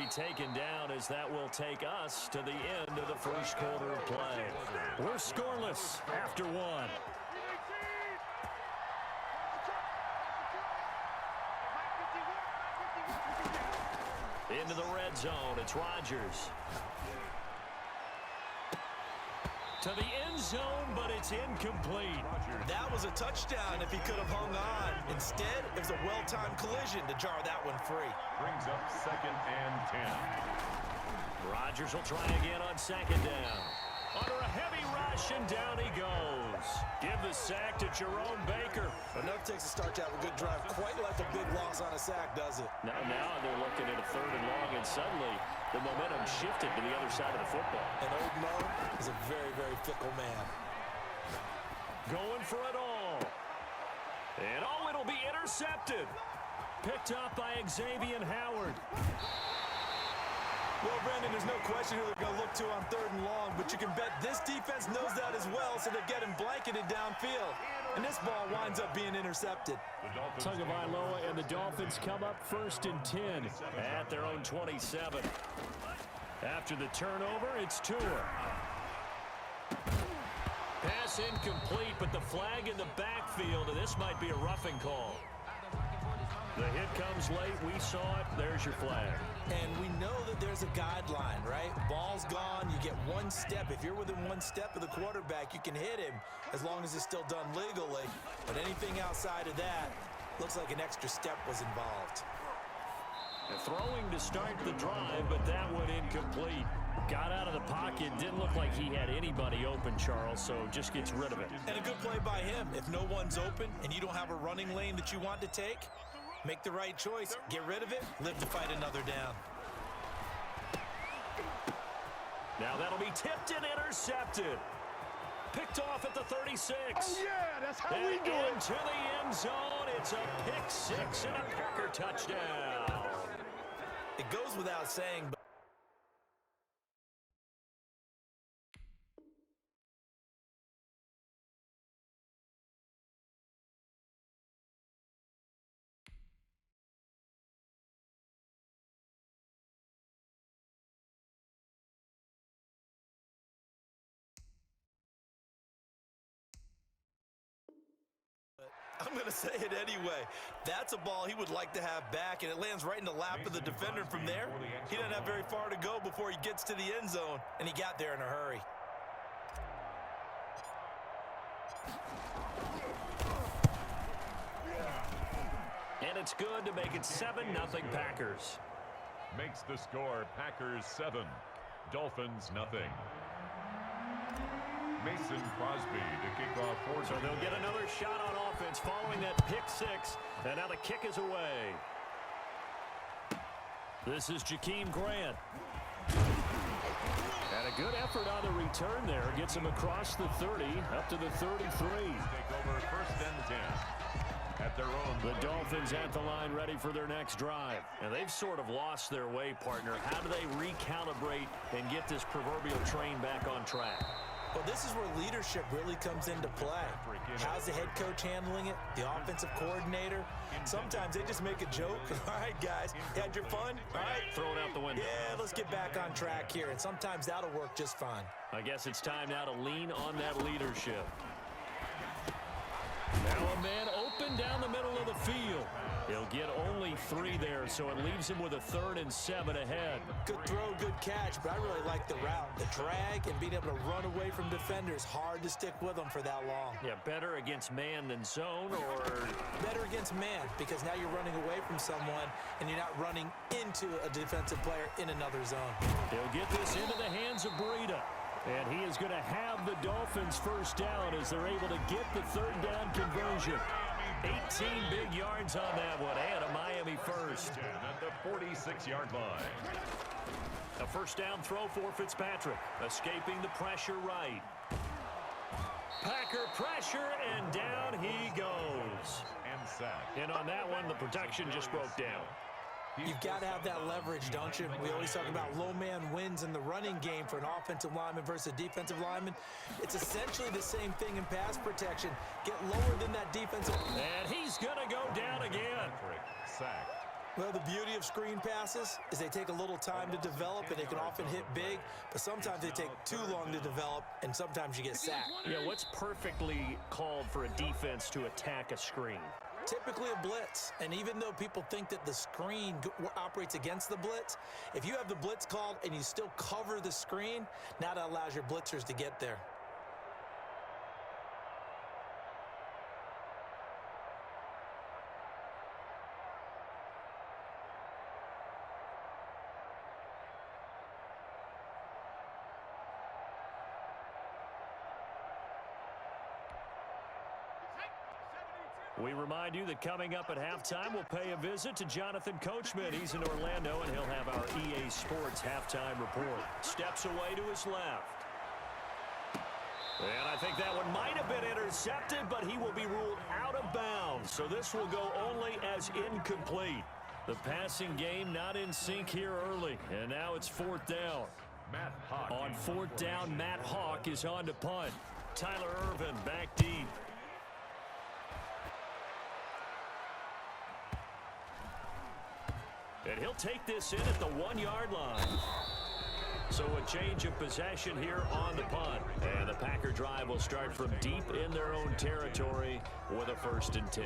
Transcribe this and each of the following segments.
taken down as that will take us to the end of the first quarter of play. We're scoreless after one. Into the red zone, it's Rodgers. To the end zone, but it's incomplete. That was a touchdown if he could have hung on. Instead, it was a well-timed collision to jar that one free. Brings up 2nd and 10. Rodgers will try again on 2nd down. Under a heavy rush, and down he goes. Give the sack to Jerome Baker. Enough takes to start to have a good drive. Quite like a big loss on a sack, does it? Now they're looking at a 3rd and long, and suddenly the momentum shifted to the other side of the football. And old Mo is a very, very fickle man. Going for it all. And it'll be intercepted. Picked up by Xavier Howard. Well, Brandon, there's no question who they're going to look to on 3rd and long, but you can bet this defense knows that as well, so they're getting blanketed downfield. And this ball winds up being intercepted. Tagovailoa and the Dolphins come up 1st and 10 at their own 27. After the turnover, it's Tua. Pass incomplete, but the flag in the backfield, and this might be a roughing call. The hit comes late. We saw it. There's your flag. And we know that there's a guideline, right? Ball's gone. You get one step. If you're within one step of the quarterback, you can hit him as long as it's still done legally. But anything outside of that, looks like an extra step was involved. Throwing to start the drive, but that one incomplete. Got out of the pocket. Didn't look like he had anybody open, Charles, so just gets rid of it. And a good play by him. If no one's open and you don't have a running lane that you want to take, make the right choice. Get rid of it. Live to fight another down. Now that'll be tipped and intercepted. Picked off at the 36. Oh, yeah, that's how we do it. Into the end zone. It's a pick 6 and a Packer touchdown. It goes without saying, but I'm going to say it anyway. That's a ball he would like to have back, and it lands right in the lap of the defender. From there, he doesn't have very far to go before he gets to the end zone, and he got there in a hurry. And it's good to make it 7-0 Packers. Makes the score Packers 7, Dolphins nothing. Mason Crosby to kick off for. So they'll get another shot on offense following that pick 6, and now the kick is away. This is Jakeem Grant. And a good effort on the return there. Gets him across the 30, up to the 33. Take over 1st and 10. At their own. The Dolphins at the line ready for their next drive. And they've sort of lost their way, partner. How do they recalibrate and get this proverbial train back on track? Well, this is where leadership really comes into play. How's the head coach handling it? The offensive coordinator? Sometimes they just make a joke. All right, guys, had your fun? All right. Throw it out the window. Yeah, let's get back on track here. And sometimes that'll work just fine. I guess it's time now to lean on that leadership. Now a man open down the middle of the field. He'll get only 3 there, so it leaves him with a 3rd and 7 ahead. Good throw, good catch, but I really like the route. The drag and being able to run away from defenders. Hard to stick with them for that long. Yeah, better against man than zone, or? Better against man, because now you're running away from someone and you're not running into a defensive player in another zone. He'll get this into the hands of Breida. And he is going to have the Dolphins 1st down as they're able to get the 3rd down conversion. 18 big yards on that one, and a Miami first. At the 46-yard line. A 1st down throw for Fitzpatrick, escaping the pressure right. Packer pressure, and down he goes. And sack. And on that one, the protection just broke down. You've got to have that leverage, don't you? We always talk about low man wins in the running game for an offensive lineman versus a defensive lineman. It's essentially the same thing in pass protection. Get lower than that defensive. And he's going to go down again. Sack. Well, the beauty of screen passes is they take a little time to develop, and they can often hit big, but sometimes they take too long to develop, and sometimes you get sacked. Yeah, what's perfectly called for a defense to attack a screen? Typically a blitz, and even though people think that the screen operates against the blitz, if you have the blitz called and you still cover the screen, now that allows your blitzers to get there. We remind you that coming up at halftime, we'll pay a visit to Jonathan Coachman. He's in Orlando, and he'll have our EA Sports halftime report. Steps away to his left. And I think that one might have been intercepted, but he will be ruled out of bounds. So this will go only as incomplete. The passing game not in sync here early, and now it's 4th down. Matt Hawk. On 4th down, Matt Hawk is on to punt. Tyler Irvin back deep. And he'll take this in at the 1-yard line. So a change of possession here on the punt. And the Packer drive will start from deep in their own territory with a 1st and 10.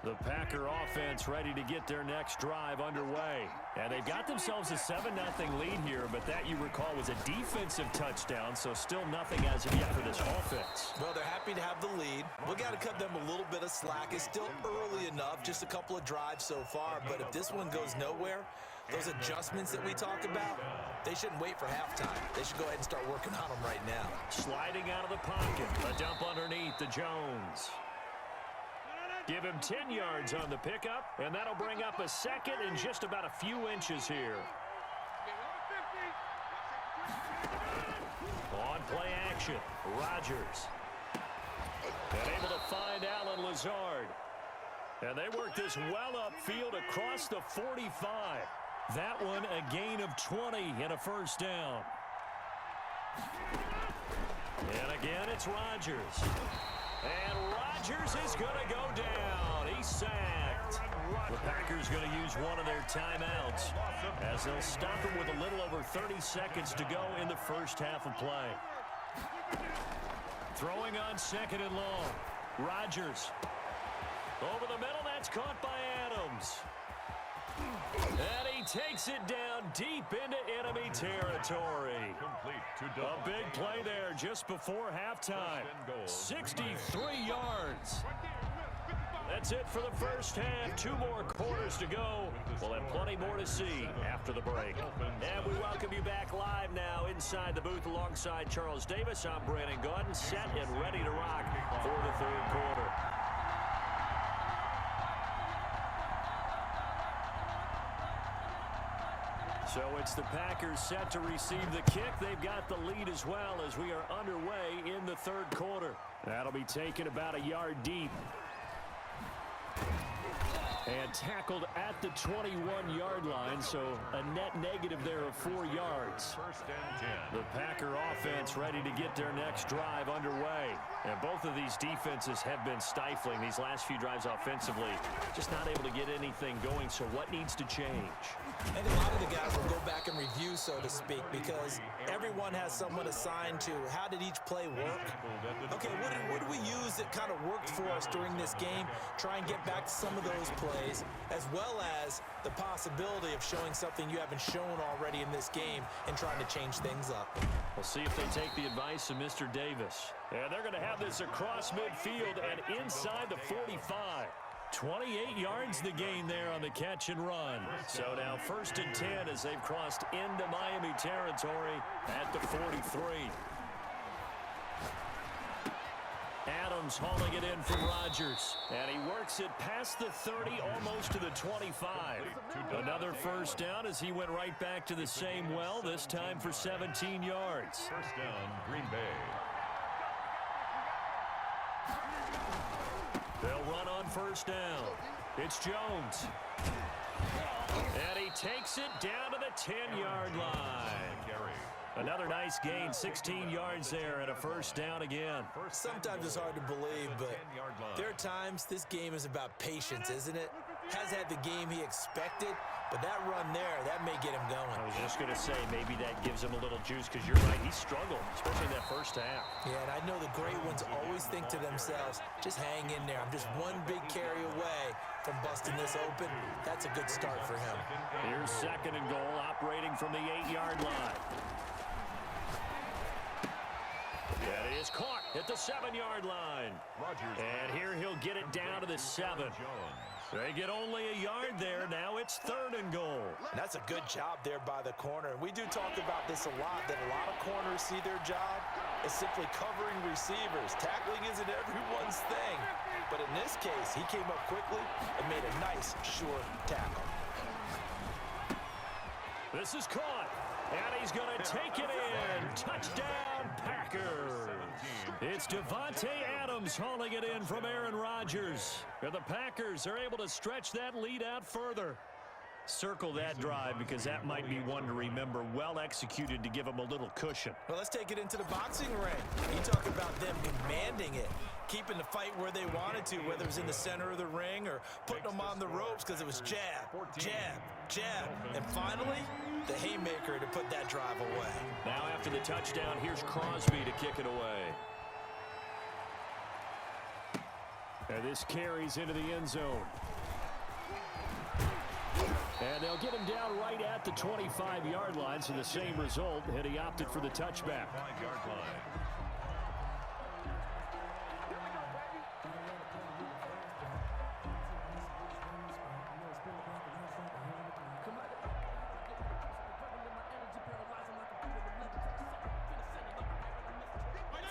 The Packer offense ready to get their next drive underway. And they've got themselves a 7-0 lead here, but that, you recall, was a defensive touchdown, so still nothing as of yet for this offense. Well, they're happy to have the lead. We've got to cut them a little bit of slack. It's still early enough, just a couple of drives so far, but if this one goes nowhere, those adjustments that we talk about, they shouldn't wait for halftime. They should go ahead and start working on them right now. Sliding out of the pocket, a dump underneath to Jones. Give him 10 yards on the pickup, and that'll bring up a 2nd and just about a few inches here. On play action, Rodgers. And able to find Alan Lazard. And they work this well upfield across the 45. That one a gain of 20 and a 1st down. And again, it's Rodgers. And Rodgers is going to go down. He's sacked. The Packers going to use one of their timeouts as they'll stop him with a little over 30 seconds to go in the first half of play. Throwing on 2nd and long. Rodgers. Over the middle, that's caught by Adams. And he takes it down deep into enemy territory. A big play there just before halftime. 63 yards. That's it for the first half. 2 more quarters to go. We'll have plenty more to see after the break. And we welcome you back live now inside the booth alongside Charles Davis. I'm Brandon Gaudin, set and ready to rock for the 3rd quarter. So it's the Packers set to receive the kick. They've got the lead as well as we are underway in the 3rd quarter. That'll be taken about a yard deep. And tackled at the 21-yard line, so a net negative there of 4 yards. 1st and 10. The Packer offense ready to get their next drive underway. And both of these defenses have been stifling these last few drives offensively. Just not able to get anything going, so what needs to change? And a lot of the guys will go back and review, so to speak, because everyone has someone assigned to how did each play work. Okay, what did we use that kind of worked for us during this game? Try and get back to some of those plays, as well as the possibility of showing something you haven't shown already in this game and trying to change things up. We'll see if they take the advice of Mr. Davis. And they're going to have this across midfield and inside the 45. 28 yards the gain there on the catch and run. So now 1st and 10 as they've crossed into Miami territory at the 43. Adams hauling it in from Rodgers. And he works it past the 30, almost to the 25. Another 1st down as he went right back to the same well, this time for 17 yards. 1st down, Green Bay. They'll run on 1st down. It's Jones. And he takes it down to the 10-yard line. Another nice gain, 16 yards there and a first down again. Sometimes it's hard to believe, but there are times this game is about patience, isn't it? Has had the game he expected, but that run there, that may get him going. I was just going to say, maybe that gives him a little juice because you're right, he struggled, especially in that first half. Yeah, and I know the great ones always think to themselves, just hang in there. I'm just one big carry away from busting this open. That's a good start for him. Here's second and goal, operating from the 8-yard line. That is caught at the 7-yard line. And here he'll get it down to the 7. They get only a yard there. Now it's third and goal. And that's a good job there by the corner. And we do talk about this a lot, that a lot of corners see their job as simply covering receivers. Tackling isn't everyone's thing. But in this case, he came up quickly and made a nice, sure tackle. This is caught. And he's going to take it in. Touchdown, Packers. It's Devontae Adams hauling it in from Aaron Rodgers. And the Packers are able to stretch that lead out further. Circle that drive because that might be one to remember. Well executed to give them a little cushion. Well, let's take it into the boxing ring. You talk about them commanding it, keeping the fight where they wanted to, whether it was in the center of the ring or putting them on the ropes because it was jab, jab, jab. And finally, the haymaker to put that drive away. Now after the touchdown, here's Crosby to kick it away. And this carries into the end zone. And they'll get him down right at the 25-yard line, so the same result, and he opted for the touchback. 5-yard line.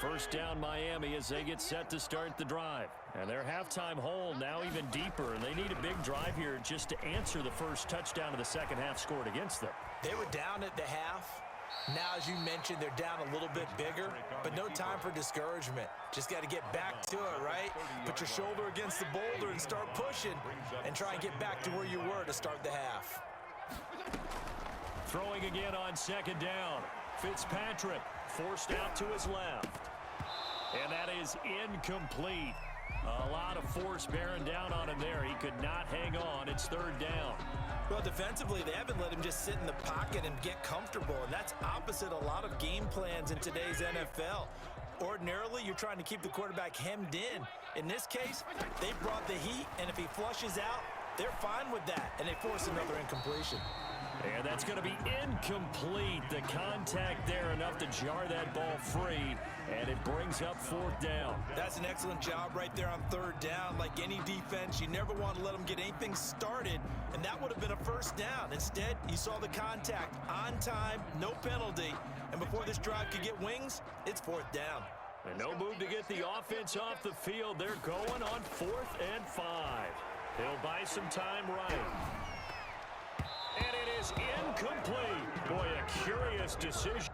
First down Miami as they get set to start the drive. And their halftime hole now even deeper, and they need a big drive here just to answer the first touchdown of the second half scored against them. They were down at the half. Now, as you mentioned, they're down a little bit bigger, but no time for discouragement. Just got to get back to it, right? Put your shoulder against the boulder and start pushing and try and get back to where you were to start the half. Throwing again on second down. Fitzpatrick forced out to his left. And that is incomplete. A lot of force bearing down on him there. He could not hang on. It's third down. Well, defensively, they haven't let him just sit in the pocket and get comfortable, and that's opposite a lot of game plans in today's NFL. Ordinarily, you're trying to keep the quarterback hemmed in. In this case, they brought the heat, and if he flushes out, they're fine with that, and they force another incompletion. And that's going to be incomplete. The contact there enough to jar that ball free, and it brings up fourth down. That's an excellent job right there on third down. Like any defense, you never want to let them get anything started, and that would have been a first down. Instead, you saw the contact on time, no penalty, and before this drive could get wings, it's fourth down. And no move to get the offense off the field. They're going on 4th and 5. They'll buy some time running. And it is incomplete. Boy, a curious decision.